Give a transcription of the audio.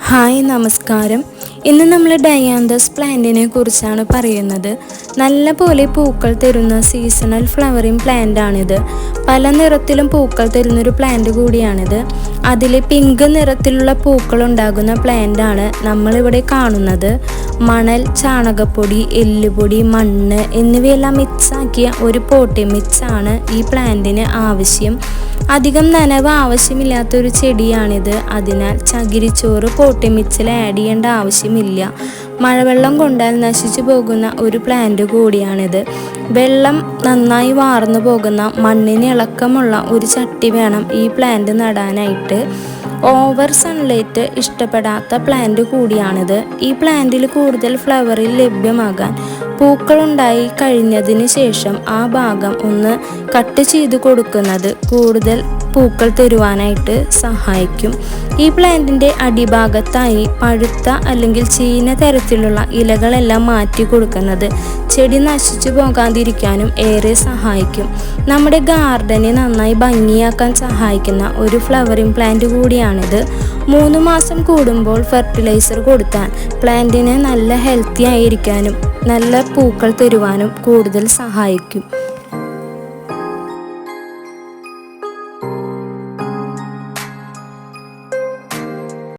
Hi നമസ്കാരം. ഇന്ന് നമ്മൾ ഡയാന്തസ് പ്ലാന്റിനെ കുറിച്ചാണ് പറയുന്നത്. നല്ല പോലെ പൂക്കൾ തരുന്ന സീസണൽ ഫ്ലവറിങ് പ്ലാന്റ് ആണിത്. പല നിറത്തിലും പൂക്കൾ തരുന്നൊരു പ്ലാന്റ് കൂടിയാണിത്. അതിൽ പിങ്ക് നിറത്തിലുള്ള പൂക്കൾ ഉണ്ടാകുന്ന പ്ലാന്റ് ആണ് നമ്മളിവിടെ കാണുന്നത്. മണൽ, ചാണകപ്പൊടി, എല്ലുപൊടി, മണ്ണ് എന്നിവയെല്ലാം മിക്സാക്കിയ ഒരു പോട്ടി മിക്സാണ് ഈ പ്ലാന്റിന് ആവശ്യം. അധികം നനവ് ആവശ്യമില്ലാത്തൊരു ചെടിയാണിത്. അതിനാൽ ചകിരിച്ചോറ് പോട്ടി മിക്സിൽ ആഡ് ചെയ്യേണ്ട ആവശ്യമില്ല. മഴവെള്ളം കൊണ്ടാൽ നശിച്ചു പോകുന്ന ഒരു പ്ലാന്റ് കൂടിയാണിത്. വെള്ളം നന്നായി വാർന്നു പോകുന്ന മണ്ണിന് ഇളക്കമുള്ള ഒരു ചട്ടി വേണം ഈ പ്ലാന്റ് നടാനായിട്ട്. ഓവർ സൺലൈറ്റ് ഇഷ്ടപ്പെടാത്ത പ്ലാന്റ് കൂടിയാണിത്. ഈ പ്ലാന്റിൽ കൂടുതൽ ഫ്ലവറിൽ ലഭ്യമാകാൻ പൂക്കളുണ്ടായി കഴിഞ്ഞതിന് ശേഷം ആ ഭാഗം ഒന്ന് കട്ട് ചെയ്ത് കൊടുക്കുന്നത് കൂടുതൽ പൂക്കൾ തരുവാനായിട്ട് സഹായിക്കും. ഈ പ്ലാന്റിൻ്റെ അടിഭാഗത്തായി പഴുത്ത അല്ലെങ്കിൽ ചീന തരത്തിലുള്ള ഇലകളെല്ലാം മാറ്റി കൊടുക്കുന്നത് ചെടി നശിച്ചു പോകാതിരിക്കാനും ഏറെ സഹായിക്കും. നമ്മുടെ ഗാർഡനെ നന്നായി ഭംഗിയാക്കാൻ സഹായിക്കുന്ന ഒരു ഫ്ലവറിങ് പ്ലാന്റ് കൂടിയാണിത്. 3 മാസം കൂടുമ്പോൾ ഫെർട്ടിലൈസർ കൊടുത്താൽ പ്ലാന്റിന് നല്ല ഹെൽത്തി ആയിരിക്കാനും നല്ല പൂക്കൾ തരുവാനും കൂടുതൽ സഹായിക്കും.